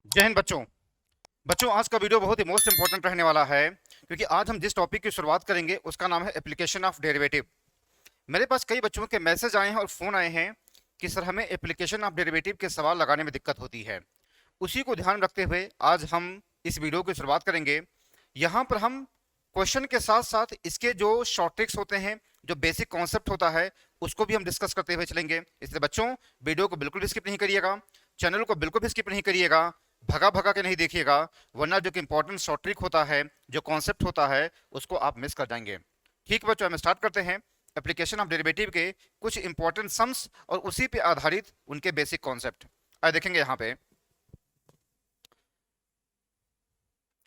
जय हिंद बच्चों। बच्चों, आज का वीडियो बहुत ही मोस्ट इंपॉर्टेंट रहने वाला है, क्योंकि आज हम जिस टॉपिक की शुरुआत करेंगे उसका नाम है एप्लीकेशन ऑफ डेरिवेटिव। मेरे पास कई बच्चों के मैसेज आए हैं और फोन आए हैं कि सर हमें एप्लीकेशन ऑफ डेरिवेटिव के सवाल लगाने में दिक्कत होती है। उसी को ध्यान में रखते हुए आज हम इस वीडियो की शुरुआत करेंगे। यहाँ पर हम क्वेश्चन के साथ साथ इसके जो शॉर्ट ट्रिक्स होते हैं, जो बेसिक कॉन्सेप्ट होता है, उसको भी हम डिस्कस करते हुए चलेंगे। इसलिए बच्चों, वीडियो को बिल्कुल भी स्किप नहीं करिएगा, चैनल को बिल्कुल भी स्किप नहीं करिएगा, भगा भगा के नहीं देखिएगा, वरना जो कि इंपॉर्टेंट शॉर्ट ट्रिक होता है, जो कॉन्सेप्ट होता है, उसको आप मिस कर जाएंगे। ठीक बच्चों, हम स्टार्ट करते हैं एप्लीकेशन ऑफ डेरिवेटिव के कुछ इंपॉर्टेंट सम्स और उसी पे आधारित उनके बेसिक कॉन्सेप्ट। आइए देखेंगे। यहाँ पे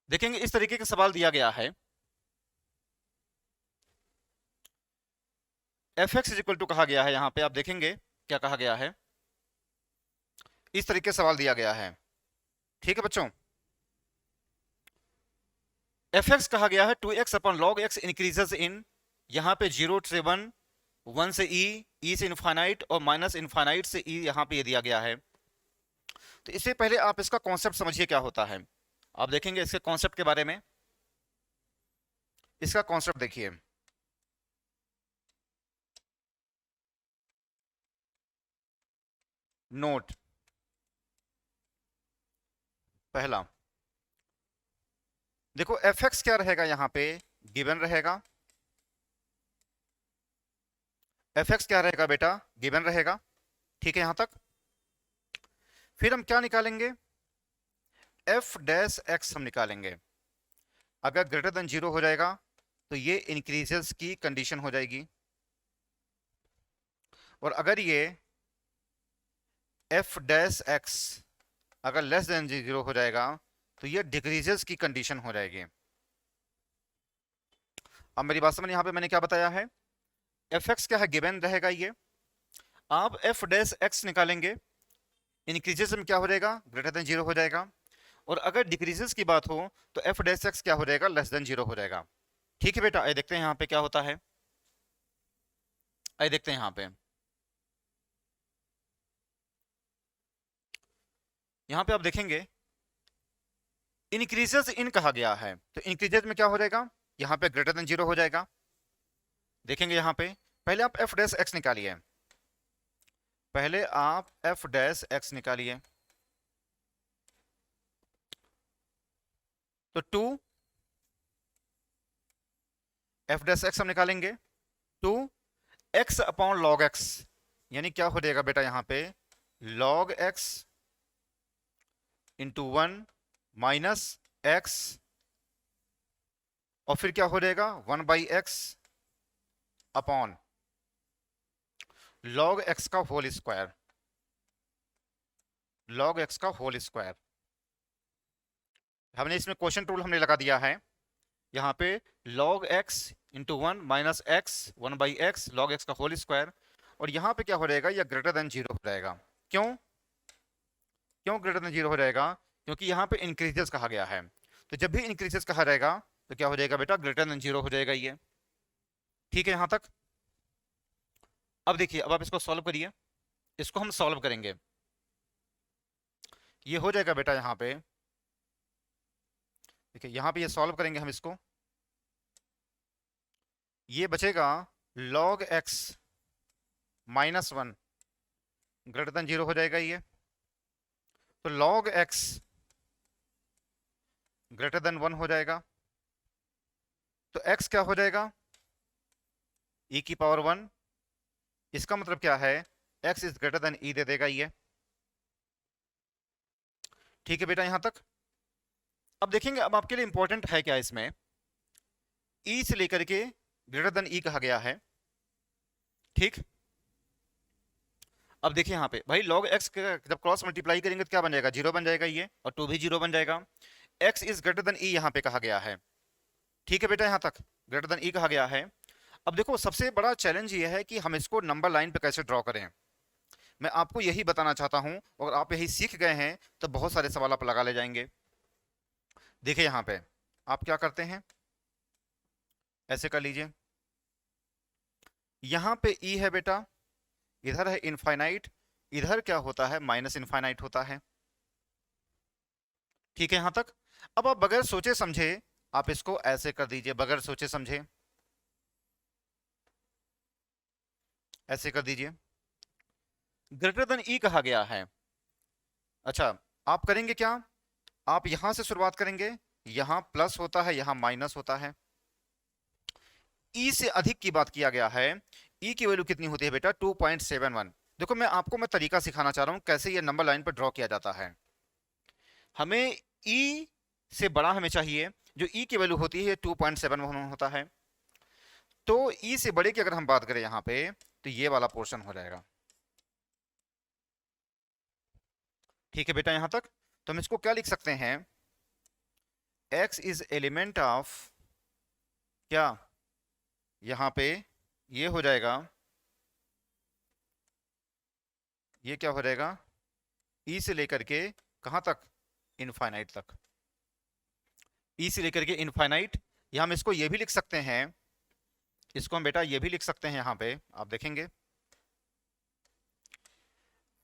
देखेंगे इस तरीके का सवाल दिया गया है। एफ एक्स इक्वल टू कहा गया है। यहाँ पे आप देखेंगे क्या कहा गया है। इस तरीके से सवाल दिया गया है। ठीक है बच्चों, एफ एक्स कहा गया है 2x upon log x increases इन, यहाँ पे 0 से 1, 1 से ई से इनफाइनाइट और माइनस इनफाइनाइट से ई, यहाँ पे ये दिया गया है। तो इससे पहले आप इसका कॉन्सेप्ट समझिए क्या होता है। आप देखेंगे इसके कॉन्सेप्ट के बारे में। इसका कॉन्सेप्ट देखिए। नोट पहला, देखो एफ एक्स क्या रहेगा, यहाँ पे गिवन रहेगा। एफ एक्स क्या रहेगा बेटा, गिवन रहेगा। ठीक है यहां तक। फिर हम क्या निकालेंगे, एफ डैश एक्स हम निकालेंगे। अगर ग्रेटर देन 0 हो जाएगा तो ये इंक्रीजेस की कंडीशन हो जाएगी, और अगर ये एफ डैश एक्स अगर लेस देन 0 हो जाएगा तो ये डिक्रीजेस की कंडीशन हो जाएगी। अब मेरी बात समझ, यहाँ पे मैंने क्या बताया है, एफ एक्स क्या है, गिवन रहेगा ये। आप एफ डैश एक्स निकालेंगे, इंक्रीजेस में क्या हो जाएगा, ग्रेटर देन 0 हो जाएगा। और अगर डिक्रीजेस की बात हो तो एफ डैश एक्स क्या हो जाएगा, लेस देन 0 हो जाएगा। ठीक है बेटा, आइए देखते हैं यहाँ पे क्या होता है। आइए देखते हैं यहाँ पे। यहाँ पे आप देखेंगे इंक्रीजेस इन कहा गया है, तो इंक्रीजेस में क्या हो जाएगा, यहाँ पे ग्रेटर देन 0 हो जाएगा। देखेंगे यहाँ पे, पहले आप एफ डैश एक्स निकालिए। पहले आप एफ डैश एक्स निकालिए। तो 2 एफ डैश एक्स हम निकालेंगे, 2 एक्स अपॉन लॉग एक्स, यानी क्या हो जाएगा बेटा यहाँ पे, log x into 1 minus x, और फिर क्या हो जाएगा 1 by x upon log x का होल स्क्वायर। लॉग एक्स का होल स्क्वायर, हमने इसमें क्वेश्चन टूल हमने लगा दिया है। यहाँ पे log x into 1 minus x 1 by x log x का होल स्क्वायर, और यहाँ पे क्या हो जाएगा, या ग्रेटर देन 0 हो जाएगा। क्यों क्यों ग्रेटर देन 0 हो जाएगा, क्योंकि यहाँ पे इंक्रीजेस कहा गया है। तो जब भी इंक्रीजेस कहा जाएगा तो क्या हो जाएगा बेटा, ग्रेटर देन 0 हो जाएगा ये। ठीक है यहाँ तक। अब देखिए, अब आप इसको सॉल्व करिए। इसको हम सॉल्व करेंगे, ये हो जाएगा बेटा यहाँ पे। देखिए यहाँ पे ये सॉल्व करेंगे हम इसको, ये बचेगा log x minus 1 greater than 0 हो जाएगा ये। तो log x ग्रेटर देन 1 हो जाएगा, तो x क्या हो जाएगा, e की पावर 1। इसका मतलब क्या है, x is greater then e दे देगा ये। ठीक है बेटा यहां तक। अब देखेंगे, अब आपके लिए इंपॉर्टेंट है क्या इसमें, e से लेकर के ग्रेटर देन e कहा गया है। ठीक, अब देखिए यहाँ पे भाई log x जब क्रॉस मल्टीप्लाई करेंगे तो क्या बन जाएगा, 0 बन जाएगा ये, और 2 भी 0 बन जाएगा। x is greater then e यहाँ पे कहा गया है। ठीक है बेटा, यहाँ तक ग्रेटर देन e कहा गया है। अब देखो, सबसे बड़ा चैलेंज ये है कि हम इसको नंबर लाइन पे कैसे ड्रॉ करें। मैं आपको यही बताना चाहता हूं, अगर आप यही सीख गए हैं तो बहुत सारे सवाल आप लगा ले जाएंगे। देखिए यहाँ पे आप क्या करते हैं, ऐसे कर लीजिए। यहाँ पे ई है बेटा, इधर है इनफाइनाइट, इधर क्या होता है, माइनस इनफाइनाइट होता है। ठीक है यहां तक। अब आप बगैर सोचे समझे आप इसको ऐसे कर दीजिए, बगैर सोचे समझे ऐसे कर दीजिए। ग्रेटर देन ई कहा गया है। अच्छा, आप करेंगे क्या, आप यहां से शुरुआत करेंगे, यहां प्लस होता है यहां माइनस होता है। ई से अधिक की बात किया गया है। ई की वैल्यू कितनी होती है बेटा, 2.71। देखो मैं तरीका सिखाना चाह रहा हूं कैसे ये नंबर लाइन पर ड्रॉ किया जाता है। हमें ई से बड़ा हमें चाहिए, जो ई की वैल्यू होती है 2.71 होता है। तो ई से बड़े की अगर हम बात करें यहां पे, तो ये वाला पोर्शन हो जाएगा। ठीक है बेटा यहां तक। तो हम इसको क्या लिख सकते हैं, x इज एलिमेंट ऑफ क्या, यहां पे ये हो जाएगा, ये क्या हो जाएगा, ई से लेकर के कहां तक, इनफाइनाइट तक। ई से लेकर के इनफाइनाइट। या हम इसको ये भी लिख सकते हैं, इसको हम बेटा ये भी लिख सकते हैं, यहां पे आप देखेंगे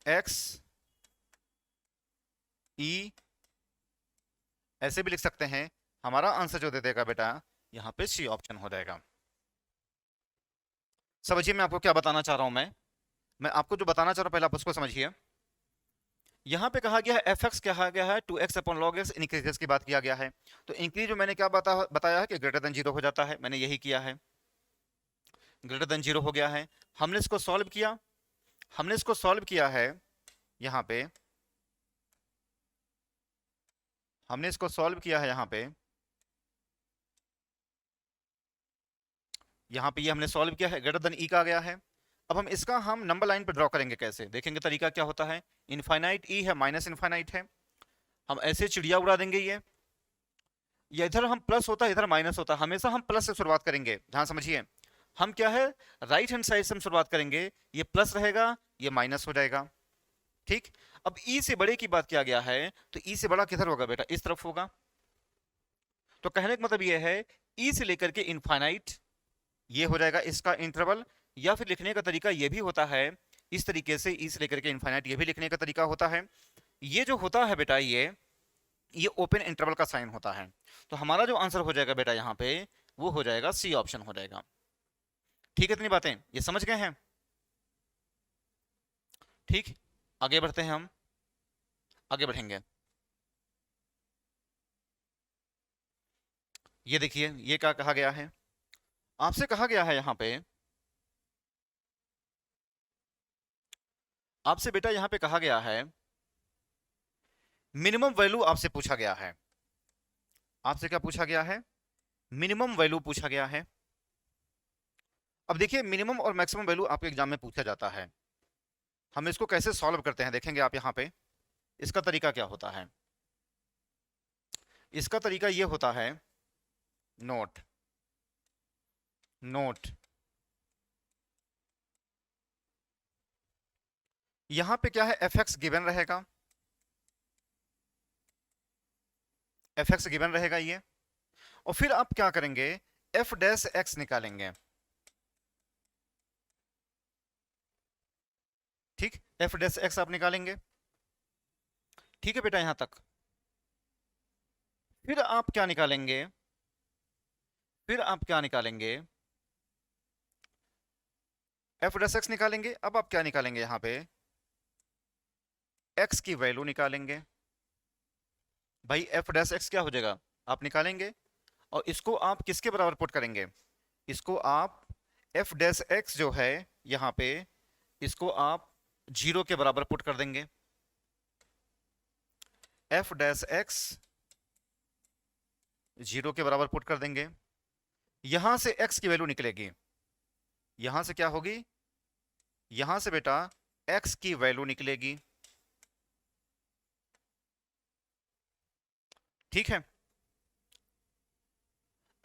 x ई, ऐसे भी लिख सकते हैं। हमारा आंसर जो दे देगा बेटा यहां पे सी ऑप्शन हो जाएगा। समझिए मैं आपको क्या बताना चाह रहा हूं, मैं आपको जो बताना चाह रहा हूं पहले आप उसको समझिए। यहां पे कहा गया है एफ एक्स, कहा गया है 2x upon log x, increases की बात किया गया है। तो इंक्रीज में मैंने क्या बताया है कि ग्रेटर देन जीरो हो जाता है, मैंने यही किया है, ग्रेटर देन जीरो हो गया है। हमने इसको सॉल्व किया, हमने इसको सॉल्व किया है यहां पे, हमने इसको सॉल्व किया है यहाँ पे ये हमने सॉल्व किया है, ग्रेटर देन ई का आ गया है। अब हम इसका हम नंबर लाइन पे ड्रॉ करेंगे, कैसे देखेंगे तरीका क्या होता है। इनफाइनाइट ई है, माइनस इनफाइनाइट है, हम ऐसे चिड़िया उड़ा देंगे ये इधर हम प्लस होता है इधर माइनस होता है, हमेशा हम प्लस से शुरुआत करेंगे। ध्यान समझिए, हम क्या है, राइट हैंड साइड से हम शुरुआत करेंगे, ये प्लस रहेगा ये माइनस हो जाएगा। ठीक। अब ई से बड़े की बात किया गया है, तो ई से बड़ा किधर होगा बेटा, इस तरफ होगा। तो कहने का मतलब ये है, ई से लेकर के इनफाइनाइट ये हो जाएगा इसका इंटरवल। या फिर लिखने का तरीका ये भी होता है, इस तरीके से ई से लेकर के इनफाइनाइट ये भी लिखने का तरीका होता है। ये जो होता है बेटा ये ओपन इंटरवल का साइन होता है। तो हमारा जो आंसर हो जाएगा बेटा यहाँ पे, वो हो जाएगा सी ऑप्शन हो जाएगा। ठीक है, इतनी बातें ये समझ गए हैं। ठीक, आगे बढ़ते हैं, हम आगे बढ़ेंगे। ये देखिए ये क्या कहा गया है, आपसे कहा गया है यहाँ पे, आपसे बेटा यहाँ पे कहा गया है मिनिमम वैल्यू आपसे पूछा गया है। आपसे क्या पूछा गया है, मिनिमम वैल्यू पूछा गया है। अब देखिए मिनिमम और मैक्सिमम वैल्यू आपके एग्जाम में पूछा जाता है, हम इसको कैसे सॉल्व करते हैं देखेंगे आप यहाँ पे। इसका तरीका क्या होता है, इसका तरीका ये होता है, नोट नोट यहां पे क्या है, एफ एक्स गिवन रहेगा, एफ एक्स गिवन रहेगा ये। और फिर आप क्या करेंगे, एफ डैश एक्स निकालेंगे। ठीक, एफ डैश एक्स आप निकालेंगे। ठीक है बेटा यहां तक। फिर आप क्या निकालेंगे, फिर आप क्या निकालेंगे, एफ डैश एक्स निकालेंगे। अब आप क्या निकालेंगे यहां पे, एक्स की वैल्यू निकालेंगे। भाई एफ डैश एक्स क्या हो जाएगा, आप निकालेंगे, और इसको आप किसके बराबर पुट करेंगे, इसको आप एफ डैश एक्स जो है यहाँ पे, इसको आप जीरो के बराबर पुट कर देंगे। एफ डैश एक्स जीरो के बराबर पुट कर देंगे। यहां से एक्स की वैल्यू निकलेगी, यहां से क्या होगी, यहां से बेटा एक्स की वैल्यू निकलेगी। ठीक है।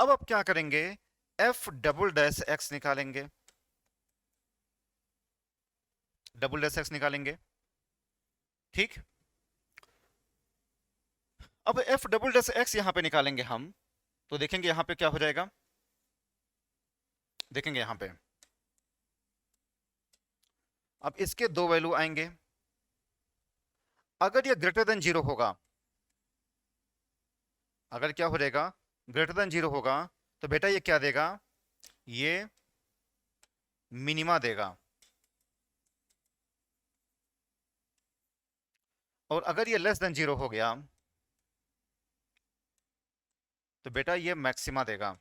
अब आप क्या करेंगे, एफ डबल डैश एक्स निकालेंगे, डबल डैश एक्स निकालेंगे। ठीक। अब एफ डबल डैश एक्स यहां पे निकालेंगे हम, तो देखेंगे यहां पे क्या हो जाएगा, देखेंगे यहां पे अब इसके दो वैल्यू आएंगे। अगर ये ग्रेटर देन जीरो होगा, अगर क्या हो जाएगा, ग्रेटर देन जीरो होगा, तो बेटा ये क्या देगा, ये मिनिमा देगा। और अगर ये लेस देन जीरो हो गया तो बेटा ये मैक्सिमा देगा।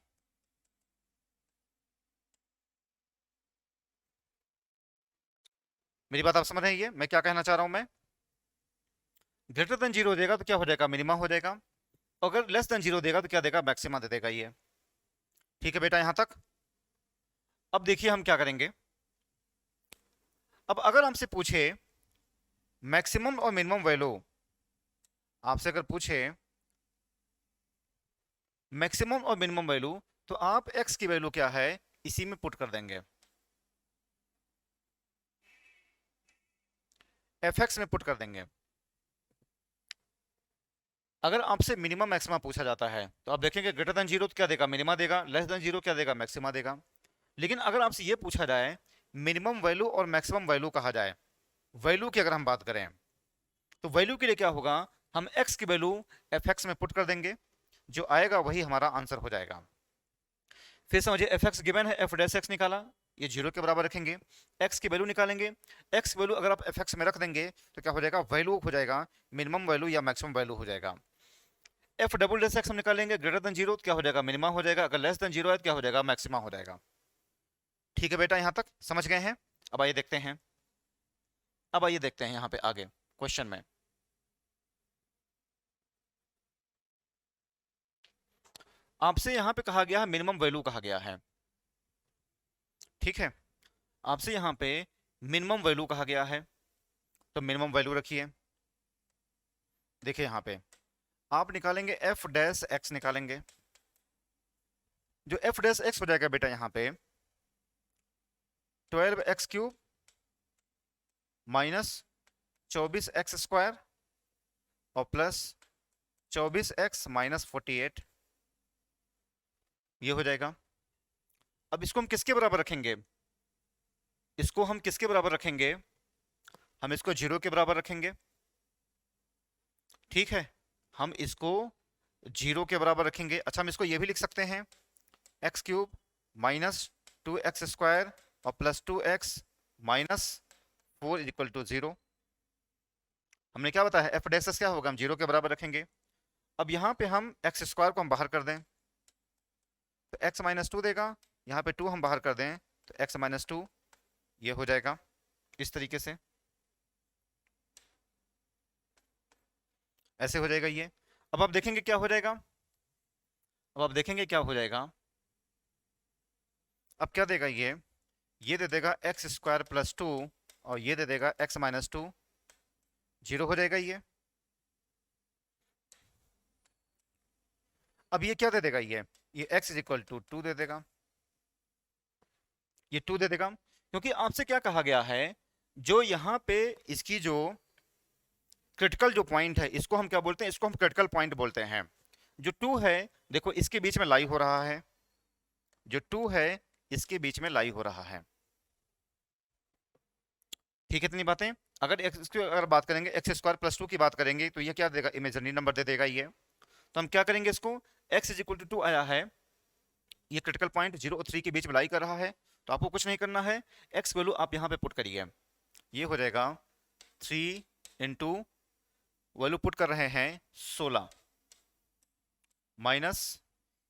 मेरी बात आप समझ रहे हैं, ये मैं क्या कहना चाह रहा हूं मैं। ग्रेटर देन जीरो देगा तो क्या हो जाएगा, मिनिमा हो जाएगा। अगर लेस देन जीरो देगा तो क्या देगा, मैक्सिमा दे देगा ये। ठीक है बेटा यहां तक। अब देखिए हम क्या करेंगे। अब अगर हमसे पूछे मैक्सिमम और मिनिमम वैल्यू, आपसे अगर पूछे मैक्सिमम और मिनिमम वैल्यू, तो आप x की वैल्यू क्या है इसी में पुट कर देंगे, fx में पुट कर देंगे। अगर आपसे मिनिमम मैक्सिमा पूछा जाता है तो आप देखेंगे ग्रेटर देन जीरो तो क्या देगा, मिनिमा देगा, लेस देन जीरो क्या देगा, मैक्सिमा देगा। लेकिन अगर आपसे ये पूछा जाए मिनिमम वैल्यू और मैक्सिमम वैल्यू कहा जाए, वैल्यू की अगर हम बात करें, तो वैल्यू के लिए क्या होगा, हम x की वैल्यू fx में पुट कर देंगे, जो आएगा वही हमारा आंसर हो जाएगा। फिर समझिए fx गिवन है, f डैश x निकाला, ये जीरो के बराबर रखेंगे, x की वैल्यू निकालेंगे, x वैल्यू अगर आप fx में रख देंगे तो क्या हो जाएगा, वैल्यू हो जाएगा मिनिमम वैल्यू या मैक्सिमम वैल्यू हो जाएगा। f डबल डैश x हम निकालेंगे, ग्रेटर देन जीरो तो क्या हो जाएगा, मिनिमा हो जाएगा, अगर लेस देन जीरो है तो क्या हो जाएगा, मैक्सिमा हो जाएगा। ठीक है बेटा यहां तक समझ गए हैं। अब आइए देखते हैं, अब आइए देखते हैं यहाँ पे आगे क्वेश्चन में। आपसे यहाँ पे कहा गया है मिनिमम वैल्यू कहा गया है, ठीक है, आपसे यहाँ पे मिनिमम वैल्यू कहा गया है, तो मिनिमम वैल्यू रखिए। देखिए यहाँ पे आप निकालेंगे f डैश x निकालेंगे, जो f डैश x हो जाएगा बेटा यहाँ पे 12x³ माइनस 24x² और प्लस 24x माइनस 48, ये हो जाएगा। अब इसको हम किसके बराबर रखेंगे, इसको हम किसके बराबर रखेंगे, हम इसको जीरो के बराबर रखेंगे, ठीक है, हम इसको जीरो के बराबर रखेंगे। अच्छा हम इसको ये भी लिख सकते हैं x³ माइनस 2x² और plus 2x minus 4 equal to 0। हमने क्या बताया, f डैश क्या होगा, हम जीरो के बराबर रखेंगे। अब यहाँ पे हम x² को हम बाहर कर दें तो x माइनस 2 देगा, यहाँ पे 2 हम बाहर कर दें तो x माइनस 2, ये हो जाएगा इस तरीके से, ऐसे हो जाएगा ये। अब आप देखेंगे क्या हो जाएगा, अब आप देखेंगे क्या हो जाएगा, अब क्या देगा ये दे देगा x² प्लस 2 और ये दे देगा x माइनस 2, जीरो हो जाएगा ये। अब ये क्या दे देगा, ये x इज इक्वल टू 2 दे देगा, ये 2 दे देगा, क्योंकि आपसे क्या कहा गया है, जो यहाँ पे इसकी जो क्रिटिकल जो पॉइंट है इसको हम क्या बोलते हैं, इसको हम क्रिटिकल पॉइंट बोलते हैं। जो 2 है देखो इसके बीच में लाई हो रहा है, जो 2 है इसके बीच में लाई हो रहा है, ठीक है इतनी बातें। अगर इसकी अगर बात करेंगे x² प्लस 2 की बात करेंगे तो ये क्या देगा, इमेजिनरी नंबर दे देगा ये। तो हम क्या करेंगे, इसको x इज इक्वल टू 2 आया है, ये क्रिटिकल पॉइंट 0 और 3 के बीच में लाई कर रहा है, तो आपको कुछ नहीं करना है, x वैल्यू आप यहाँ पे पुट करिए, ये हो जाएगा 3 इंटू वैल्यू पुट कर रहे हैं 16 माइनस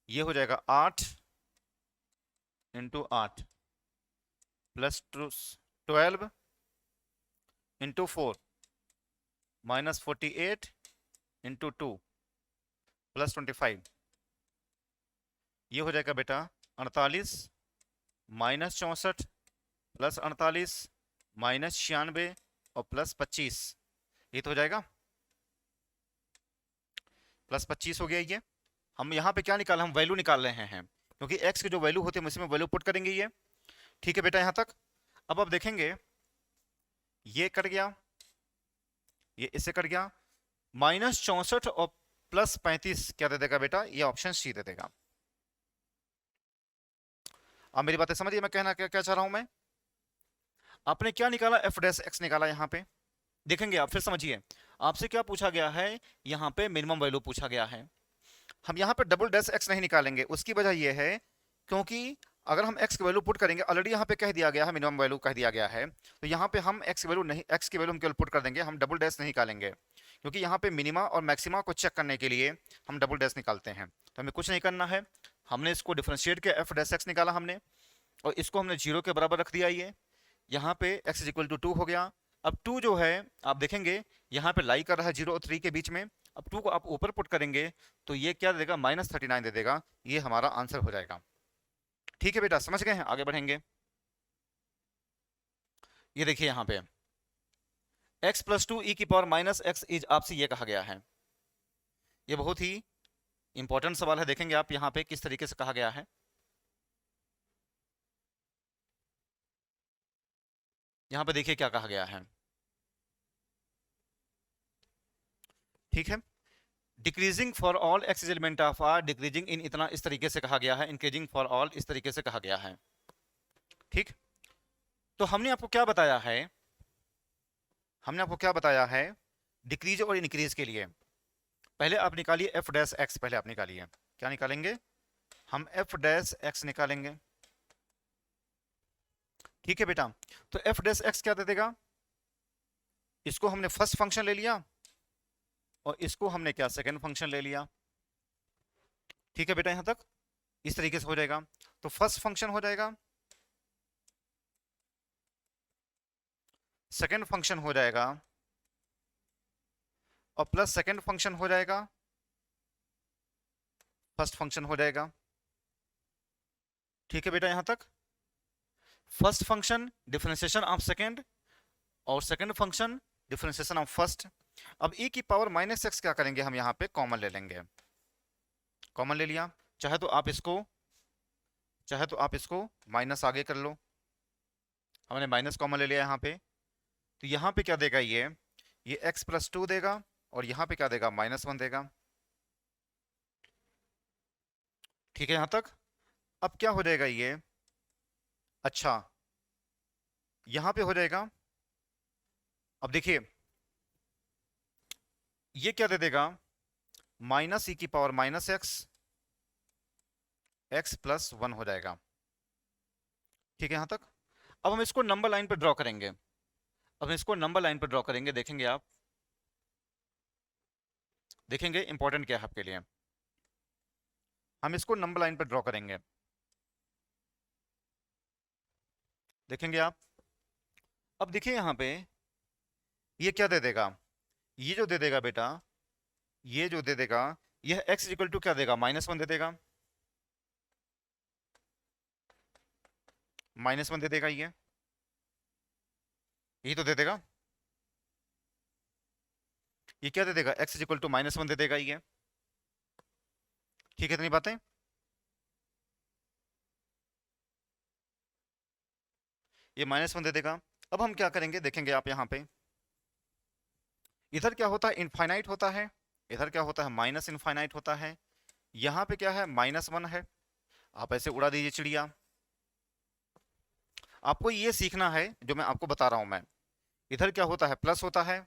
ये हो जाएगा 8 into 8 plus 12 into 4 minus 48 into 2 plus 25, ये हो जाएगा बेटा 48 माइनस 64 प्लस 48 माइनस 96 और प्लस 25, ये तो हो जाएगा प्लस 25 हो गया ये। हम यहाँ पे क्या निकाल, हम वैल्यू निकाल रहे हैं, क्योंकि x की जो वैल्यू होती है हम इसमें वैल्यू पुट करेंगे ये, ठीक है बेटा यहाँ तक। अब आप देखेंगे ये कट गया, ये इससे कट गया, माइनस 64 और प्लस 35 क्या दे देगा बेटा, ये ऑप्शन सी दे देगा। अब मेरी बातें समझिए मैं कहना क्या चाह रहा हूं मैं। आपने क्या निकाला, f डैश x निकाला, यहाँ पे देखेंगे आप फिर समझिए, आपसे क्या पूछा गया है, यहाँ पे मिनिमम वैल्यू पूछा गया है। हम यहाँ पे डबल डैश एक्स नहीं निकालेंगे, उसकी वजह ये है क्योंकि अगर हम x की वैल्यू पुट करेंगे, ऑलरेडी यहाँ पे कह दिया गया है, मिनिमम वैल्यू कह दिया गया है, तो यहाँ पे हम x की वैल्यू नहीं, x की वैल्यू हम केवल पुट कर देंगे, हम डबल डैश नहीं निकालेंगे, क्योंकि यहाँ पे मिनिमा और मैक्सिमा को चेक करने के लिए हम डबल डैश निकालते हैं। तो हमें कुछ नहीं करना है, हमने इसको डिफरेंशिएट किया, एफ डैश एक्स निकाला हमने, और इसको हमने 0 के बराबर रख दिया। ये यहाँ पे x इज इक्वल टू 2 हो गया। अब 2 जो है आप देखेंगे यहाँ पे लाई कर रहा है 0 और 3 के बीच में। अब 2 को आप ऊपर पुट करेंगे तो ये क्या दे देगा, -39 दे देगा। ये हमारा आंसर हो जाएगा। ठीक है बेटा, समझ गए हैं? आगे बढ़ेंगे। ये देखिए यहाँ पे x प्लस 2 e की पावर माइनस एक्स इज, आपसे ये कहा गया है। ये बहुत ही इंपॉर्टेंट सवाल है, देखेंगे आप यहाँ पे किस तरीके से कहा गया है। यहाँ पे देखिए क्या कहा गया है। ठीक है, decreasing for all x is element of R, decreasing in इतना इस तरीके से कहा गया है, इंक्रीजिंग फॉर ऑल इस तरीके से कहा गया है। ठीक, तो हमने आपको क्या बताया है, हमने आपको क्या बताया है डिक्रीज और इंक्रीज के लिए। पहले आप निकालिए एफ डैश एक्स, पहले आप निकालिए, क्या निकालेंगे हम, एफ डैश एक्स निकालेंगे। ठीक है बेटा, तो एफ डैश एक्स क्या दे देगा, इसको हमने फर्स्ट फंक्शन ले लिया और इसको हमने क्या सेकंड फंक्शन ले लिया। ठीक है बेटा, यहां तक इस तरीके से हो जाएगा। तो फर्स्ट फंक्शन हो जाएगा, सेकंड फंक्शन हो जाएगा, और प्लस सेकंड फंक्शन हो जाएगा, फर्स्ट फंक्शन हो जाएगा। ठीक है बेटा, यहां तक first function differentiation of second और second function differentiation of first. अब e की पावर माइनस एक्स क्या करेंगे, हम यहाँ पे कॉमन ले लेंगे। कॉमन ले लिया, चाहे तो आप इसको माइनस आगे कर लो, हमने माइनस कॉमन ले लिया यहाँ पे। तो यहाँ पे क्या देगा, ये x प्लस 2 देगा, और यहाँ पे क्या देगा, -1 देगा। ठीक है यहाँ तक। अब क्या हो जाएगा ये, अच्छा यहाँ पे हो जाएगा, अब देखिए ये क्या दे देगा, माइनस ई की पावर माइनस एक्स प्लस 1 हो जाएगा। ठीक है यहाँ तक। अब हम इसको नंबर लाइन पर ड्रॉ करेंगे, अब हम इसको नंबर लाइन पर ड्रॉ करेंगे, देखेंगे आप, देखेंगे इंपॉर्टेंट क्या है आपके लिए। हम इसको नंबर लाइन पर ड्रॉ करेंगे, देखेंगे आप। अब देखिए यहाँ पे ये क्या दे देगा, ये जो दे देगा बेटा, ये जो दे देगा, यह x इक्वल टू क्या देगा, -1 दे देगा, -1 दे देगा, ये यही तो दे देगा। ये क्या दे देगा, x इक्वल टू -1 दे देगा ये। ठीक है, इतनी बातें। ये -1 दे देगा। अब हम क्या करेंगे, देखेंगे आप यहाँ पे, इधर क्या होता है, इनफाइनाइट होता है, इधर क्या होता है, माइनस इनफाइनाइट होता है। यहाँ पे क्या है, -1 है। आप ऐसे उड़ा दीजिए चिड़िया। आपको ये सीखना है जो मैं आपको बता रहा हूं मैं। इधर क्या होता है, प्लस होता है,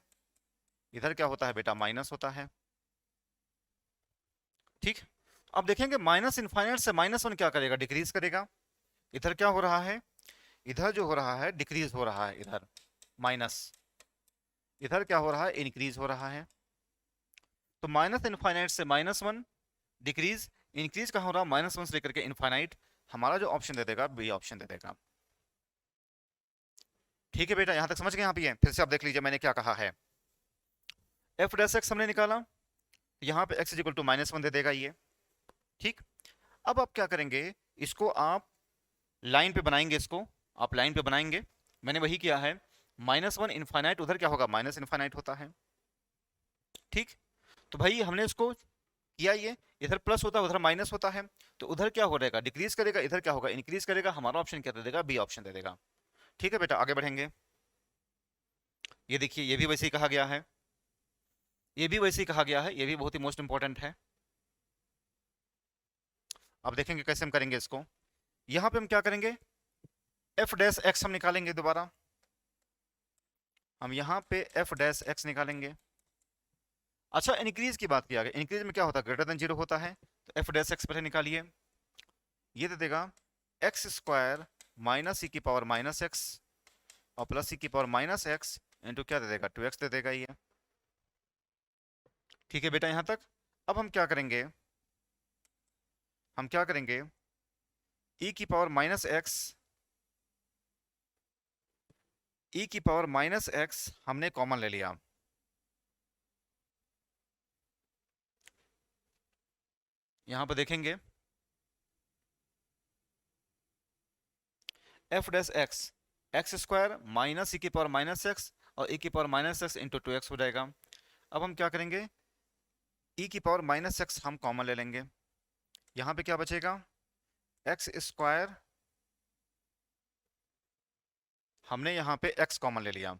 इधर क्या होता है बेटा, माइनस होता है। ठीक, अब देखेंगे माइनस इनफाइनाइट से -1 क्या करेगा, डिक्रीज करेगा। इधर क्या हो रहा है, इधर जो हो रहा है डिक्रीज हो रहा है, इधर माइनस, इधर क्या हो रहा है, इंक्रीज हो रहा है। तो माइनस इनफाइनाइट से -1 डिक्रीज, इंक्रीज कहाँ हो रहा है, -1 से लेकर के इनफाइनाइट। हमारा जो ऑप्शन दे देगा, बी ऑप्शन दे देगा। ठीक है बेटा, यहां तक समझ गए आप? ये फिर से आप देख लीजिए मैंने क्या कहा है। एफ डैश एक्स हमने निकाला, यहाँ पे x इक्वल टू -1 दे देगा ये। ठीक, अब आप क्या करेंगे, इसको आप लाइन पे बनाएंगे, इसको आप लाइन पे बनाएंगे। मैंने वही किया है, -1 इनफाइनाइट, उधर क्या होगा, माइनस इनफाइनाइट होता है। ठीक, तो भाई हमने इसको किया, ये इधर प्लस होता है, उधर माइनस होता है, तो उधर क्या हो जाएगा, डिक्रीज करेगा, इधर क्या होगा, इंक्रीज करेगा। हमारा ऑप्शन क्या दे देगा, बी ऑप्शन दे देगा। ठीक है बेटा, आगे बढ़ेंगे। ये देखिए, ये भी वैसे ही कहा गया है, ये भी वैसे ही कहा गया है, ये भी बहुत ही मोस्ट इंपॉर्टेंट है। अब देखेंगे कैसे हम करेंगे इसको। यहां पे हम क्या करेंगे, एफ डैश एक्स हम निकालेंगे दोबारा, हम यहां पे एफ डैश एक्स निकालेंगे। अच्छा, इंक्रीज की बात किया गया, इंक्रीज में क्या होता है, ग्रेटर देन जीरो होता है, तो एफ डैश एक्स पहले निकालिए। ये दे देगा एक्स स्क्वायर माइनस सी की पावर माइनस एक्स और प्लस सी की पावर माइनस एक्स इंटू क्या दे देगा, टू एक्स दे देगा ये। ठीक है बेटा यहाँ तक। अब हम क्या करेंगे, हम क्या करेंगे, ई की पावर माइनस एक्स, ई की पावर माइनस एक्स हमने कॉमन ले लिया। यहां पर देखेंगे f dash x, x square minus e की पावर माइनस एक्स और ई की power minus x into two x हो जाएगा। अब हम क्या करेंगे, ई की पावर माइनस एक्स हम कॉमन ले लेंगे। यहां पे क्या बचेगा, एक्स स्क्वायर, हमने यहां पे एक्स कॉमन ले लिया,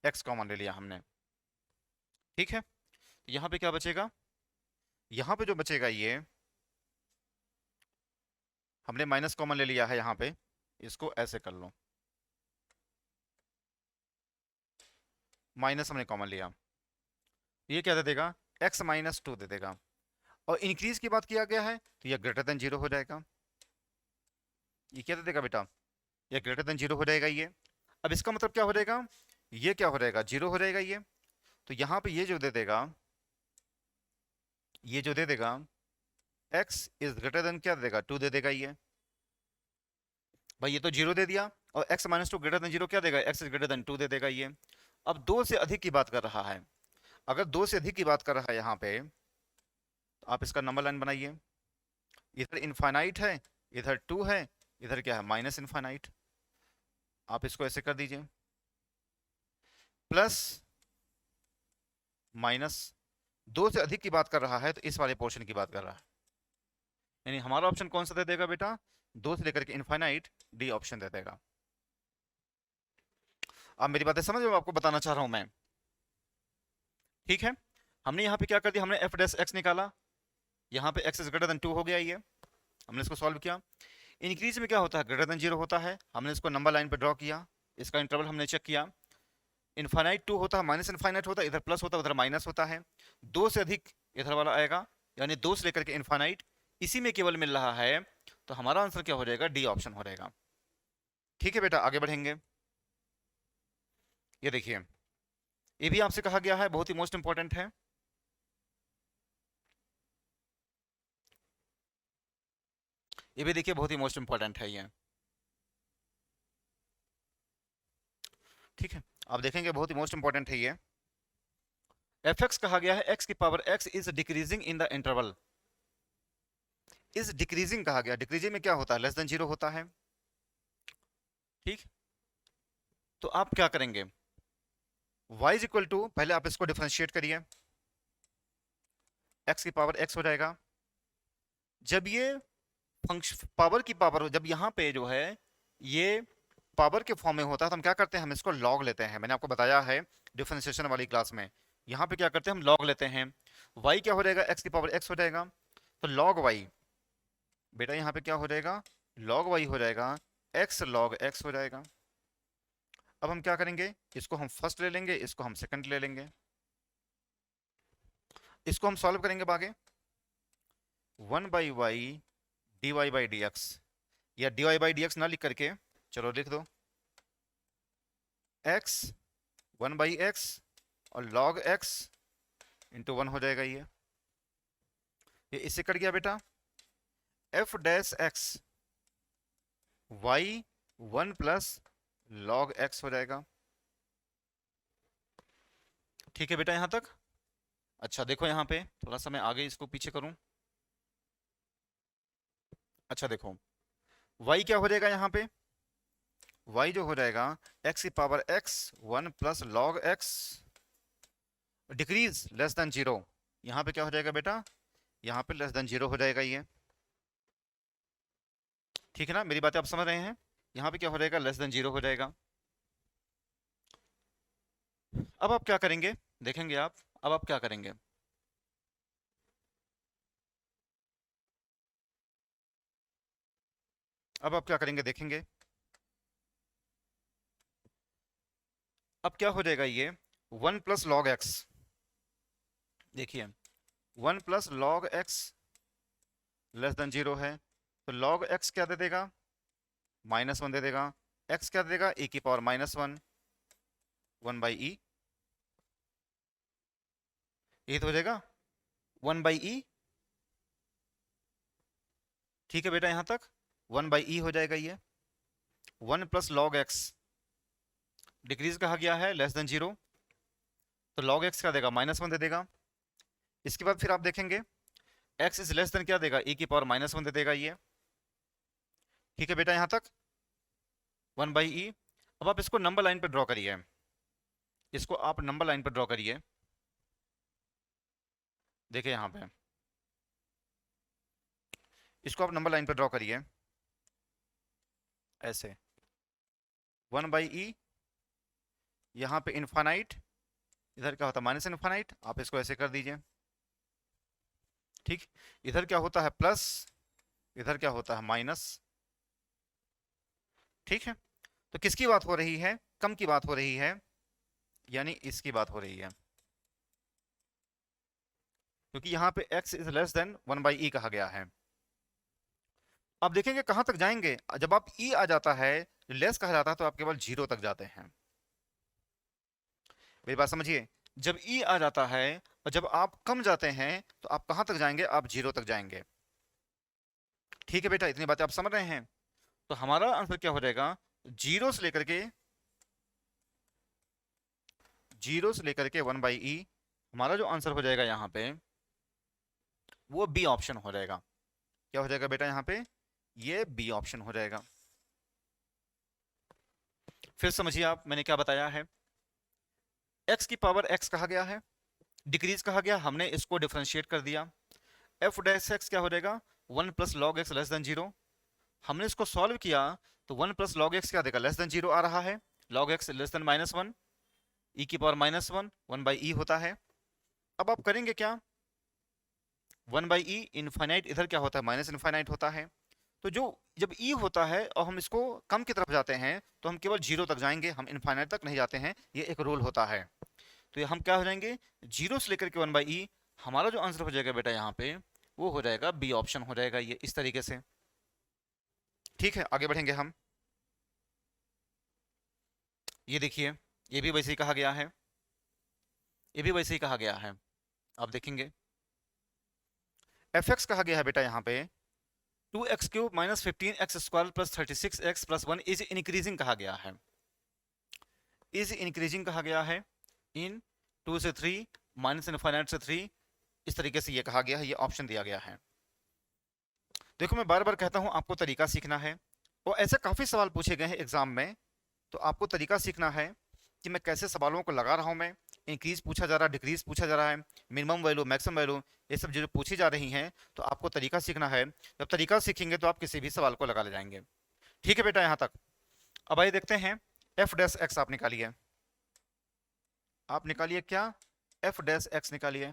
एक्स कॉमन ले लिया हमने। ठीक है, यहां पे क्या बचेगा, यहां पे जो बचेगा ये हमने माइनस कॉमन ले लिया है यहां पे, इसको ऐसे कर लो, माइनस हमने कॉमन लिया, ये क्या दे देगा, एक्स माइनस टू दे देगा। और इंक्रीज की बात किया गया है तो ये ग्रेटर देन जीरो हो जाएगा। ये क्या दे देगा बेटा, ये ग्रेटर देन जीरो हो जाएगा ये। अब इसका मतलब क्या हो जाएगा, ये क्या हो जाएगा, जीरो हो जाएगा ये। तो यहाँ पे ये जो दे देगा, ये जो दे देगा x इज ग्रेटर देन क्या दे देगा, टू दे देगा ये। भाई ये तो जीरो दे दिया, और x minus two greater than zero क्या देगा, x is greater than two दे देगा ये। अब दो से अधिक की बात कर रहा है, अगर दो से अधिक की बात कर रहा है यहाँ पे, तो आप इसका नंबर लाइन बनाइए। इधर इनफाइनाइट है, इधर टू है, इधर क्या है माइनस इनफाइनाइट। आप इसको ऐसे कर दीजिए, प्लस माइनस, दो से अधिक की बात कर रहा है तो इस वाले पोर्शन की बात कर रहा है। यानी हमारा ऑप्शन कौन सा दे देगा बेटा, दो से लेकर के इनफाइनाइट, डी ऑप्शन दे देगा। आप मेरी बातें समझ रहे हो, आपको बताना चाह रहा हूं मैं। ठीक है, हमने यहाँ पे क्या कर दिया, हमने एफ डैश एक्स निकाला, यहाँ पे x is greater than two हो गया ये, हमने इसको सॉल्व किया। इंक्रीज में क्या होता है, ग्रेटर देन जीरो होता है, हमने इसको नंबर लाइन पे ड्रॉ किया, इसका इंटरवल हमने चेक किया। इनफाइनाइट टू होता है, माइनस इनफाइनाइट होता है, इधर प्लस होता है उधर माइनस होता है। दो से अधिक इधर वाला आएगा, यानी दो से लेकर के इनफाइनाइट, इसी में केवल मिल रहा है, तो हमारा आंसर क्या हो जाएगा, डी ऑप्शन हो जाएगा। ठीक है बेटा, आगे बढ़ेंगे। ये देखिए, ये भी आपसे कहा गया है, बहुत ही मोस्ट इंपॉर्टेंट है। ये भी देखिए बहुत ही मोस्ट इंपॉर्टेंट है ये। ठीक है, आप देखेंगे बहुत ही मोस्ट इंपॉर्टेंट है ये। एफ एक्स कहा गया है, एक्स की power x is decreasing in the interval, is decreasing कहा गया, डिक्रीजिंग में क्या होता है, लेस देन जीरो होता है। ठीक, तो आप क्या करेंगे, y इज इक्वल टू, पहले आप इसको डिफरेंशिएट करिए, x की पावर x हो जाएगा। जब ये फंक्शन पावर की पावर, जब यहाँ पे जो है ये पावर के फॉर्म में होता है तो हम क्या करते हैं, हम इसको लॉग लेते हैं। मैंने आपको बताया है डिफरेंशिएशन वाली क्लास में, यहाँ पे क्या करते हैं, हम लॉग लेते हैं। y क्या हो जाएगा, x की पावर x हो जाएगा, तो log y, बेटा यहाँ पे क्या हो जाएगा, log y हो जाएगा, x log x हो जाएगा। अब हम क्या करेंगे, इसको हम फर्स्ट ले लेंगे, इसको हम सेकंड ले लेंगे, इसको हम सॉल्व करेंगे आगे। 1/y dy/dx, या dy/dx ना लिख करके चलो लिख दो, x 1/x और log x इंटू 1 हो जाएगा ये इससे कट गया बेटा। f dash x y 1 plus log x हो जाएगा। ठीक है बेटा यहाँ तक। अच्छा देखो यहाँ पे थोड़ा सा मैं आगे इसको पीछे करूं। अच्छा देखो y क्या हो जाएगा यहाँ पे, y जो हो जाएगा x की power x 1 plus log x decrease less than zero, यहाँ पे क्या हो जाएगा बेटा, यहाँ पे लेस देन जीरो हो जाएगा ये। ठीक है ना, मेरी बातें आप समझ रहे हैं, यहाँ पे क्या हो जाएगा, लेस देन जीरो हो जाएगा। अब आप क्या करेंगे देखेंगे आप, अब आप क्या करेंगे, अब आप क्या करेंगे देखेंगे। अब क्या हो जाएगा ये 1 प्लस लॉग एक्स, देखिए 1 plus log x less than 0 है, तो लॉग एक्स क्या दे देगा, -1 दे देगा। एक्स क्या दे देगा, e की पावर -1, 1/e, ये तो हो जाएगा 1/e। ठीक है बेटा, यहां तक 1/e हो जाएगा ये। 1 प्लस लॉग एक्स डिक्रीज कहा गया है लेस देन 0, तो लॉग एक्स क्या देगा, -1 दे देगा। इसके बाद फिर आप देखेंगे एक्स इज लेस देन क्या देगा, e की पावर -1 दे देगा ये। ठीक है बेटा, यहां तक 1/e। अब आप इसको नंबर लाइन पे ड्रॉ करिए, इसको आप नंबर लाइन पे ड्रॉ करिए। देखिए यहाँ पे इसको आप नंबर लाइन पे ड्रॉ करिए ऐसे, 1/e, यहाँ पे इनफाइनाइट, इधर क्या होता है माइनस इनफाइनाइट, आप इसको ऐसे कर दीजिए। ठीक, इधर क्या होता है प्लस, इधर क्या होता है माइनस। ठीक है, तो किसकी बात हो रही है, कम की बात हो रही है, यानी इसकी बात हो रही है, क्योंकि यहाँ पे x is less than 1/e कहा गया है। अब देखेंगे कहां तक जाएंगे, जब आप e आ जाता है, लेस कहा जाता है, तो आप केवल 0 तक जाते हैं। मेरी बात समझिए, जब e आ जाता है और जब आप कम जाते हैं, तो आप कहां तक जाएंगे, आप 0 तक जाएंगे। ठीक है बेटा, इतनी बातें आप समझ रहे हैं। तो हमारा आंसर क्या हो जाएगा, 0 से लेकर के 1/e, हमारा जो आंसर हो जाएगा यहाँ पे, वो बी ऑप्शन हो जाएगा। क्या हो जाएगा बेटा यहाँ पे, ये बी ऑप्शन हो जाएगा। फिर समझिए आप, मैंने क्या बताया है, x की पावर x कहा गया है, डिक्रीज कहा गया, हमने इसको डिफरेंशिएट कर दिया। एफ डैश एक्स क्या हो जाएगा, 1 plus log x less than 0। हमने इसको सॉल्व किया, तो 1 प्लस लॉग एक्स क्या देगा, लेस देन 0 आ रहा है, log x less than -1, e की पावर -1, 1/e होता है। अब आप करेंगे क्या, 1/e इनफाइनाइट, इधर क्या होता है माइनस इनफाइनाइट होता है, तो जो जब e होता है और हम इसको कम की तरफ जाते हैं, तो हम केवल 0 तक जाएंगे, हम इनफाइनाइट तक नहीं जाते हैं, ये एक रूल होता है। तो ये हम क्या हो जाएंगे, 0 से लेकर के 1/e, हमारा जो आंसर हो जाएगा बेटा यहाँ पे, वो हो जाएगा बी ऑप्शन हो जाएगा, ये इस तरीके से। ठीक है, आगे बढ़ेंगे हम। ये देखिए, ये भी वैसे ही कहा गया है, ये भी वैसे ही कहा गया है। आप देखेंगे एफ एक्स कहा गया है बेटा यहाँ पे 2x³ - 15x² + 36x + 1 is increasing कहा गया है, इज इंक्रीजिंग कहा गया है इन 2 से 3 माइनस इनफाइनाइट से 3, इस तरीके से ये कहा गया है, ये ऑप्शन दिया गया है। देखो मैं बार बार कहता हूं आपको तरीका सीखना है, और ऐसे काफी सवाल पूछे गए हैं एग्जाम में, तो आपको तरीका सीखना है कि मैं कैसे सवालों को लगा रहा हूं। मैं इंक्रीज पूछा जा रहा है, डिक्रीज पूछा जा रहा है, मिनिमम वैल्यू मैक्सिमम वैल्यू, ये सब जो पूछी जा रही हैं, तो आपको तरीका सीखना है। जब तरीका सीखेंगे तो आप किसी भी सवाल को लगा ले जाएंगे। ठीक है बेटा, यहाँ तक। अब आइए देखते हैं, एफ डैश एक्स आप निकालिए, आप निकालिए क्या, एफ डैश एक्स निकालिए।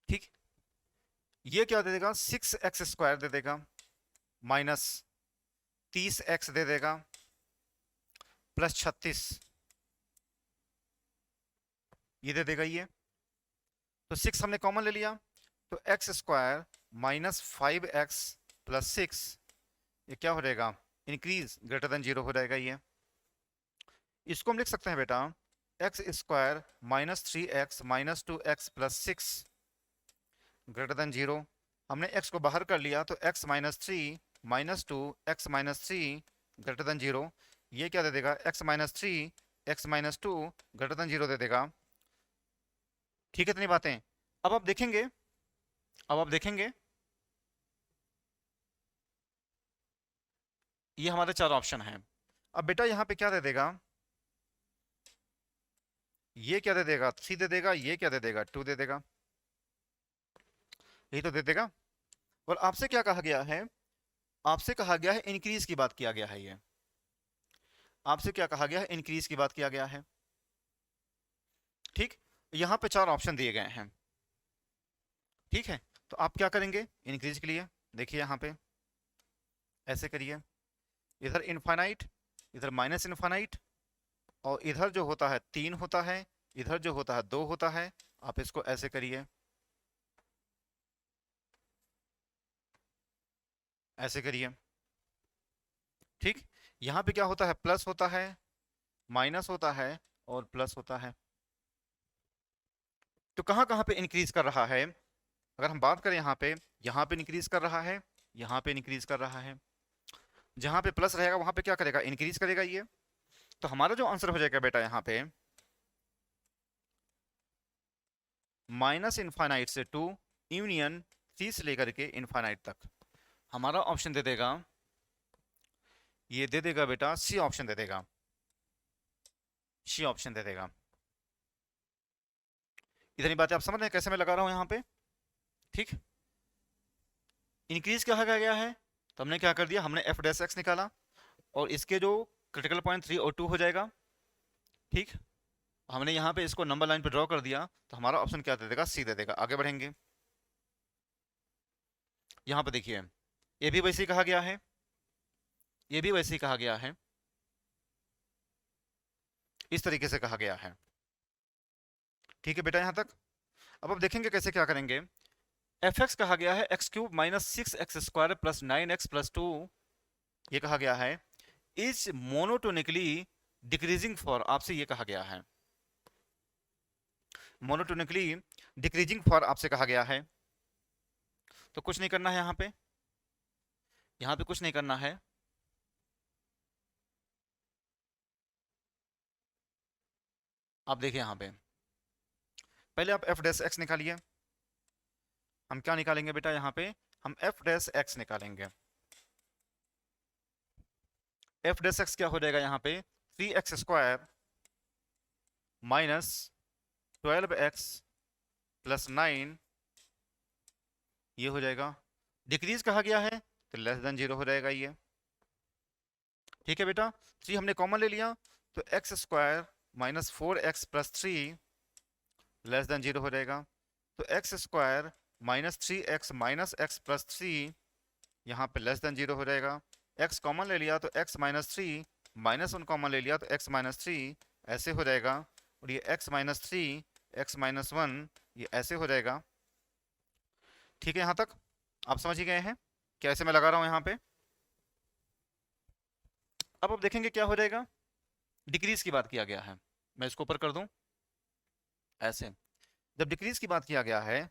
ठीक, ये क्या दे देगा, 6x² दे देगा, माइनस 30x दे देगा, प्लस 36 ये दे देगा ये। तो 6 हमने कॉमन ले लिया, तो x² - 5x + 6, ये क्या हो जाएगा, इंक्रीज ग्रेटर देन 0 हो जाएगा ये। इसको हम लिख सकते हैं बेटा, x² - 3x - 2x + 6 greater than 0। हमने x को बाहर कर लिया, तो x - 3 - 2 x - 3 ग्रेटर देन 0, ये क्या दे देगा, x - 3 x - 2 ग्रेटर देन 0 दे देगा। ठीक है, इतनी बातें। अब आप देखेंगे, अब आप देखेंगे ये हमारे 4 ऑप्शन हैं। अब बेटा यहाँ पे क्या दे देगा, ये क्या दे देगा, 3 दे देगा, ये क्या दे देगा, 2 दे देगा, यही तो दे देगा। और आपसे क्या कहा गया है, आपसे कहा गया है इंक्रीज की बात किया गया है, ये आपसे क्या कहा गया है, इंक्रीज की बात किया गया है। ठीक, यहाँ पे 4 ऑप्शन दिए गए हैं। ठीक है, तो आप क्या करेंगे इंक्रीज के लिए, देखिए यहाँ पे ऐसे करिए, इधर इनफाइनाइट, इधर माइनस इनफाइनाइट, और इधर जो होता है 3 होता है, इधर जो होता है 2 होता है, आप इसको ऐसे करिए, ऐसे करिए। ठीक, यहाँ पे क्या होता है, प्लस होता है, माइनस होता है और प्लस होता है। तो कहाँ कहाँ पे इंक्रीज कर रहा है, अगर हम बात करें यहाँ पे इंक्रीज कर रहा है, यहाँ पे इंक्रीज कर रहा है। जहाँ पे प्लस रहेगा वहां पे क्या करेगा, इंक्रीज करेगा ये। तो हमारा जो आंसर हो जाएगा बेटा यहाँ पे माइनस इनफाइनाइट से टू यूनियन 3 से लेकर के इनफाइनाइट तक। हमारा ऑप्शन दे देगा, ये दे देगा बेटा, सी ऑप्शन दे देगा, सी ऑप्शन दे देगा। इतनी बातें आप समझ रहे हैं कैसे मैं लगा रहा हूं यहाँ पे। ठीक, इंक्रीज कहा गया है तो हमने क्या कर दिया, हमने एफ डैश एक्स निकाला और इसके जो क्रिटिकल पॉइंट 3 और 2 हो जाएगा। ठीक, हमने यहाँ पे इसको नंबर लाइन पे ड्रॉ कर दिया तो हमारा ऑप्शन क्या दे देगा, सी दे देगा। आगे बढ़ेंगे, यहाँ पे देखिए ये भी वैसे ही कहा गया है, ये भी वैसे ही कहा गया है, इस तरीके से कहा गया है। ठीक है बेटा यहाँ तक। अब देखेंगे कैसे क्या करेंगे। एफ एक्स कहा गया है x cube minus 6x² plus 9x+2, ये कहा गया है इज मोनोटोनिकली डिक्रीजिंग फॉर, आपसे ये कहा गया है मोनोटोनिकली डिक्रीजिंग फॉर, आपसे कहा गया है। तो कुछ नहीं करना है यहाँ पे कुछ नहीं करना है। आप देखिए यहाँ पे पहले आप एफ डैश एक्स निकालिए। हम क्या निकालेंगे बेटा यहाँ पे, हम एफ डैश एक्स निकालेंगे। एफ डैश एक्स क्या हो जाएगा यहाँ पे, 3x² माइनस 12x+9, ये हो जाएगा। डिक्रीज कहा गया है तो लेस देन 0 हो जाएगा ये। ठीक है बेटा, 3 हमने कॉमन ले लिया तो x² minus 4x+3 less than 0 हो जाएगा। तो x² minus 3x minus x+3 यहाँ पे लेस देन 0 हो जाएगा। x कॉमन ले लिया तो x माइनस 3 माइनस 1 कॉमन ले लिया तो x माइनस 3 ऐसे हो जाएगा। और ये x माइनस 3 x माइनस 1 ये ऐसे हो जाएगा। ठीक है, यहाँ तक आप समझ ही गए हैं कैसे मैं लगा रहा हूँ यहाँ पे। अब आप देखेंगे क्या हो जाएगा, डिक्रीज की बात किया गया है, मैं इसको ऊपर कर दूं ऐसे। जब डिक्रीज की बात किया गया है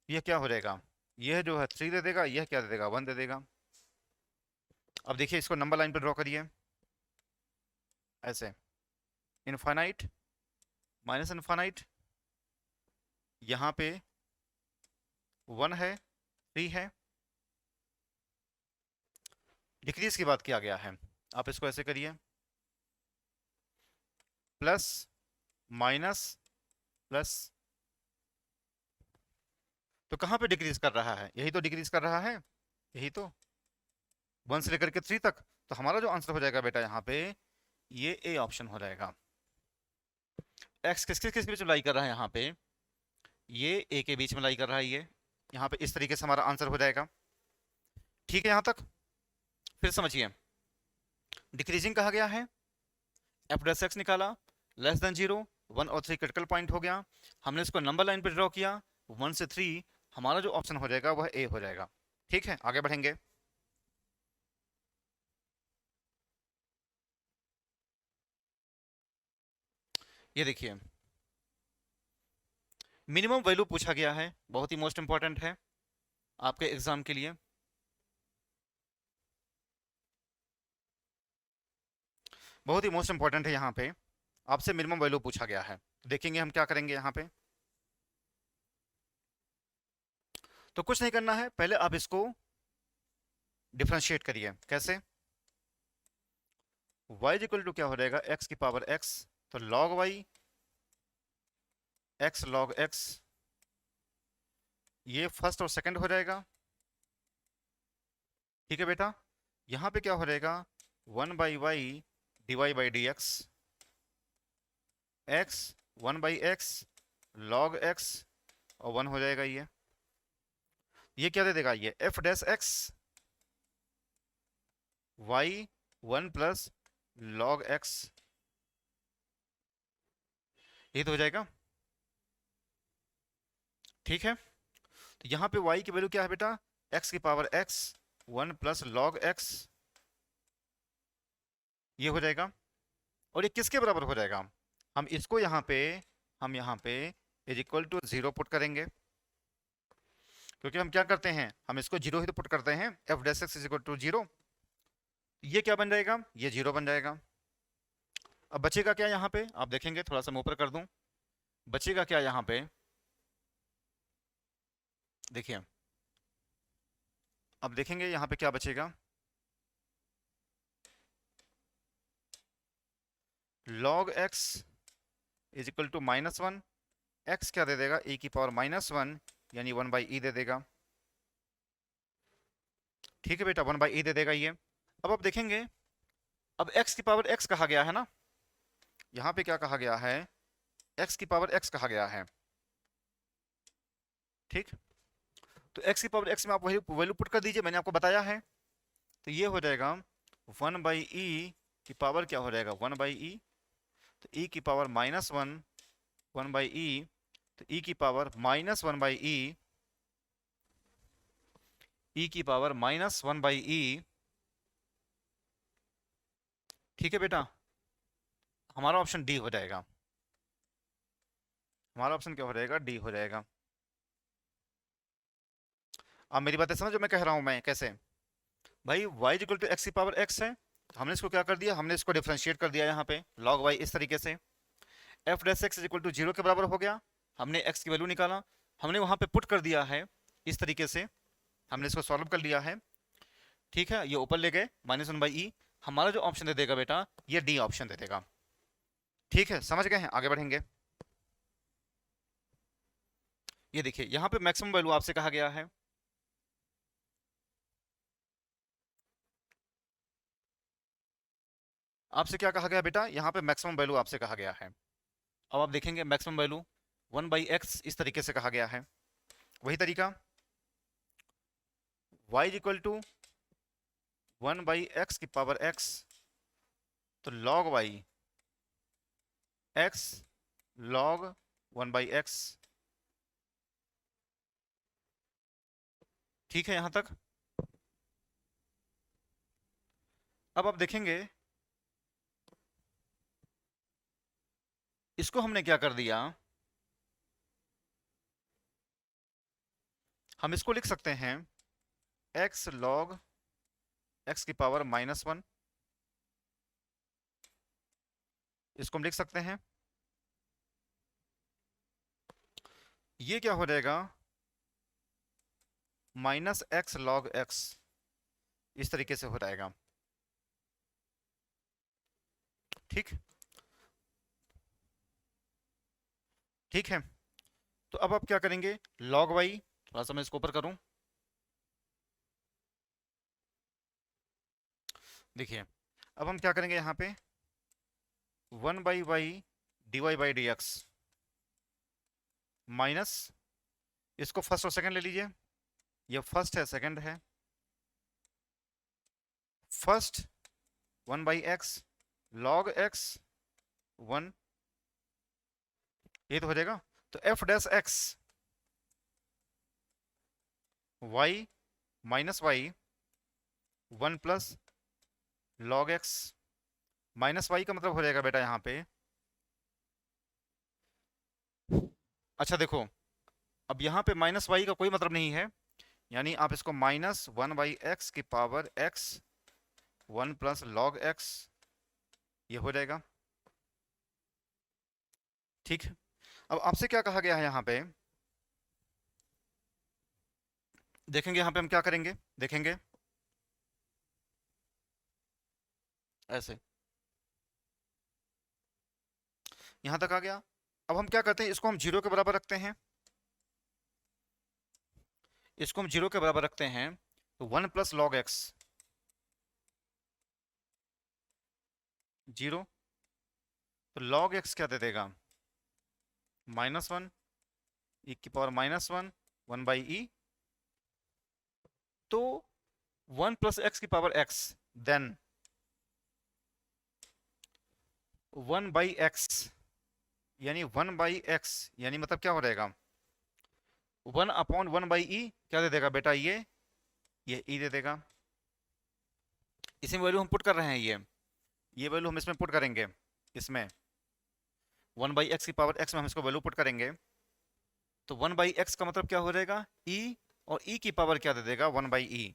यह क्या हो जाएगा, यह जो है 3 दे देगा, यह क्या दे देगा, 1 दे देगा। अब देखिए इसको नंबर लाइन पे ड्रॉ करिए ऐसे, इनफाइनाइट माइनस इनफाइनाइट, यहाँ पे 1 है 3 है। डिक्रीज की बात किया गया है, आप इसको ऐसे करिए, प्लस माइनस प्लस। तो कहाँ पे डिक्रीज कर रहा है, यही तो डिक्रीज कर रहा है, यही तो 1 से लेकर के 3 तक। तो हमारा जो आंसर हो जाएगा बेटा यहाँ पे ये ए ऑप्शन हो जाएगा। एक्स किस किस किस बीच में लाई कर रहा है यहाँ पे, ये ए के बीच में लाई कर रहा है, ये यहाँ पे इस तरीके से हमारा आंसर हो जाएगा। ठीक है यहाँ तक, फिर समझिए डिक्रीजिंग कहा गया है, एफ डैश एक्स निकाला, लेस देन 0, 1 और 3 क्रिटिकल पॉइंट हो गया। हमने इसको नंबर लाइन पे ड्रॉ किया 1 से 3, हमारा जो ऑप्शन हो जाएगा वह ए हो जाएगा। ठीक है, आगे बढ़ेंगे। ये देखिए मिनिमम वैल्यू पूछा गया है, बहुत ही मोस्ट इंपॉर्टेंट है आपके एग्जाम के लिए। बहुत ही मोस्ट इंपॉर्टेंट है, यहाँ पे आपसे मिनिमम वैल्यू पूछा गया है। देखेंगे हम क्या करेंगे यहाँ पे। तो कुछ नहीं करना है, पहले आप इसको डिफ्रेंशिएट करिए। कैसे, y इक्वल टू क्या हो जाएगा, x की पावर x, तो log y x log x, ये फर्स्ट और सेकंड हो जाएगा। ठीक है बेटा, यहाँ पे क्या हो जाएगा, 1/y dy by dx, x 1/x log x और 1 हो जाएगा। ये क्या दे देगा, ये f dash x y 1 plus log x, ये तो हो जाएगा। ठीक है, तो यहाँ पे y की वैल्यू क्या है बेटा, x की power x 1 plus log x, ये हो जाएगा। और ये किसके बराबर हो जाएगा, हम इसको यहाँ पे इज इक्वल टू 0 पुट करेंगे, क्योंकि हम क्या करते हैं, हम इसको 0 ही तो पुट करते हैं, f dash x is equal to 0। ये क्या बन जाएगा, ये 0 बन जाएगा। अब बचेगा क्या यहाँ पे, आप देखेंगे, थोड़ा सा मैं ऊपर कर दूं, बचेगा क्या यहाँ पे, देखिए, अब देखेंगे यहाँ पे क्या बचेगा, log x is equal to -1, x क्या दे देगा, e की पावर -1 यानी 1/e दे देगा। ठीक है बेटा, 1/e दे देगा ये। अब आप देखेंगे, अब x की पावर x कहा गया है ना, यहाँ पे क्या कहा गया है, x की पावर x कहा गया है। ठीक, तो x की पावर x में आप वही वैल्यू पुट कर दीजिए, मैंने आपको बताया है। तो ये हो जाएगा 1/e की पावर क्या हो जाएगा, 1/e, तो e की पावर -1 1/e, तो e की पावर -1/e, e की पावर -1/e। ठीक है बेटा, हमारा ऑप्शन डी हो जाएगा, हमारा ऑप्शन क्या हो जाएगा, डी हो जाएगा। अब मेरी बातें समझो मैं कह रहा हूं, मैं कैसे, भाई y इक्वल टू एक्स की पावर x है, तो हमने इसको क्या कर दिया, हमने इसको डिफरेंशिएट कर दिया यहाँ पे log y इस तरीके से, f dash x equal to 0 के बराबर हो गया, हमने x की वैल्यू निकाला, हमने वहां पे पुट कर दिया है इस तरीके से, हमने इसको सॉल्व कर लिया है। ठीक है, ये ऊपर ले गए -1/e, हमारा जो ऑप्शन दे देगा बेटा, ये डी ऑप्शन दे देगा। ठीक है, समझ गए हैं, आगे बढ़ेंगे। ये देखिए, यहाँ पे मैक्सिमम वैल्यू आपसे कहा गया है, आपसे क्या कहा गया बेटा, यहाँ पे मैक्सिमम वैल्यू आपसे कहा गया है। अब आप देखेंगे मैक्सिमम वैल्यू 1/x इस तरीके से कहा गया है, वही तरीका y इक्वल टू 1/x की पावर x, तो log y x log 1/x। ठीक है यहाँ तक। अब आप देखेंगे, इसको हमने क्या कर दिया, हम इसको लिख सकते हैं x log x की पावर -1, इसको हम लिख सकते हैं, ये क्या हो जाएगा, -x log x, इस तरीके से हो जाएगा। ठीक, ठीक है, तो अब आप क्या करेंगे, log y, थोड़ा सा मैं इसको ऊपर करूं, देखिए, अब हम क्या करेंगे यहाँ पे 1/y dy/dx माइनस, इसको फर्स्ट और सेकंड ले लीजिए, ये फर्स्ट है सेकंड है, फर्स्ट 1/x log x 1, ये तो हो जाएगा, तो f dash x y -y 1 plus log x, -y का मतलब हो जाएगा बेटा यहाँ पे, अच्छा देखो, अब यहाँ पे -y का कोई मतलब नहीं है, यानी आप इसको -1/x की power x 1 plus log x, ये हो जाएगा। ठीक, अब आपसे क्या कहा गया है यहाँ पे, देखेंगे यहाँ पे हम क्या करेंगे, देखेंगे ऐसे, यहाँ तक आ गया। अब हम क्या करते हैं, इसको हम 0 के बराबर रखते हैं, इसको हम 0 के बराबर रखते हैं, तो 1 प्लस log x 0, तो log x क्या दे देगा, -1 e की पावर -1 1/e, तो 1 प्लस x की पावर x, देन 1/x, यानी 1/x यानी मतलब क्या हो जाएगा, 1/1 बाई ई क्या दे देगा बेटा, ये ई दे देगा। इसी में वैल्यू हम पुट कर रहे हैं, ये वैल्यू हम इसमें पुट करेंगे, इसमें 1/x⁴ में हम इसको वैल्यू पुट करेंगे। तो 1/x का मतलब क्या हो जाएगा, e, और e की पावर क्या दे देगा, 1/e।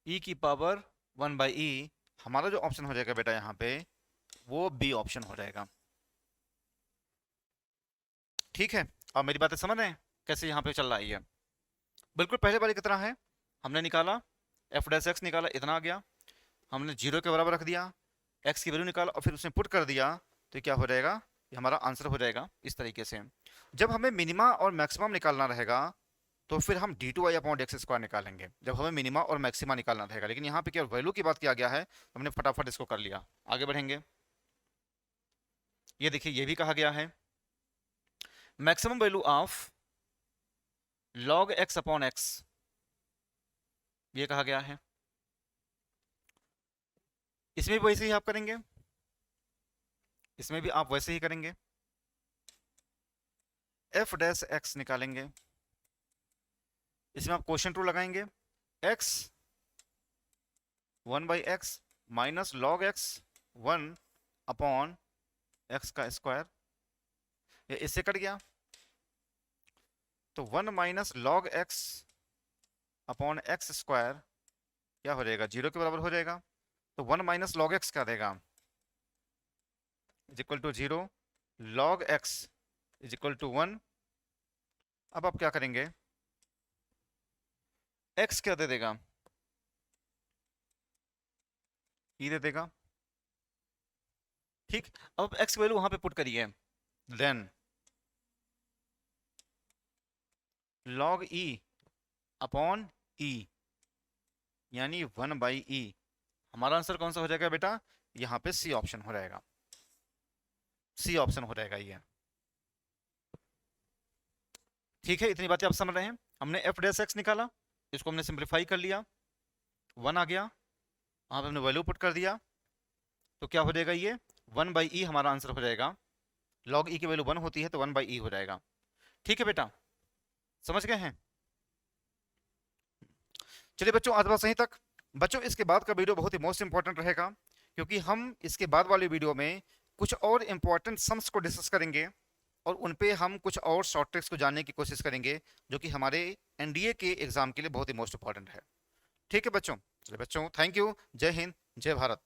e की पावर 1/e हमारा जो ऑप्शन हो जाएगा बेटा यहाँ पे, वो बी ऑप्शन हो जाएगा। ठीक है, अब मेरी बातें समझ रहे हैं कैसे यहाँ पे चल रहा है ये? बिल्कुल पहले वाले की तरह है। हमने निकाला f' निकाला, इतना आ गया, हमने 0 के बराबर रख दिया, x की वैल्यू निकाला और फिर उसमें पुट कर दिया, तो क्या हो जाएगा, ये हमारा आंसर हो जाएगा इस तरीके से। जब हमें मिनिमा और मैक्सिमम निकालना रहेगा तो फिर हम d2y/x² निकालेंगे, जब हमें मिनिमा और मैक्सिमा निकालना रहेगा। लेकिन यहाँ पे क्या वैल्यू की बात किया गया है, हमने फटाफट इसको कर लिया। आगे बढ़ेंगे, ये देखिए, ये भी कहा गया है maximum value of log x/x, ये कहा गया है। इसमें भी वैसे ही आप करेंगे, इसमें भी आप वैसे ही करेंगे, f' निकालेंगे, इसमें आप क्वेश्चन टू लगाएंगे, x 1/x minus log x 1/x का स्क्वायर, ये इससे कट गया, तो 1 माइनस log x/x² क्या हो जाएगा, 0 के बराबर हो जाएगा। तो 1 माइनस log x क्या देगा, is equal to 0, log x is equal to 1। अब आप क्या करेंगे, x क्या दे देगा, e दे देगा। ठीक, अब x की वैल्यू वहां पे पुट करिए, देन log e/e यानी 1/e, हमारा आंसर कौन सा हो जाएगा बेटा, यहाँ पे सी ऑप्शन हो जाएगा, सी ऑप्शन हो जाएगा ये। ठीक है, इतनी बातें आप समझ रहे हैं। हमने f' निकाला, इसको हमने सिंप्लीफाई कर लिया, 1 आ गया, वहां पे हमने वैल्यू पुट कर दिया, तो क्या हो जाएगा, ये 1/e हमारा आंसर हो जाएगा। log e की वैल्यू 1 होती है तो 1/e हो जाएगा। ठीक है बेटा, समझ गए हैं? चलिए बच्चों, आज बात सही तक। बच्चों, इसके बाद का वीडियो बहुत ही मोस्ट इंपॉर्टेंट रहेगा, क्योंकि हम इसके बाद वाले वीडियो में कुछ और इंपॉर्टेंट सम्स को डिस्कस करेंगे और उन पे हम कुछ और शॉर्ट ट्रिक्स को जानने की कोशिश करेंगे, जो कि हमारे एनडीए के एग्जाम के लिए बहुत ही मोस्ट इंपॉर्टेंट है। ठीक है बच्चों, चलिए बच्चों, थैंक यू, जय हिंद, जय भारत।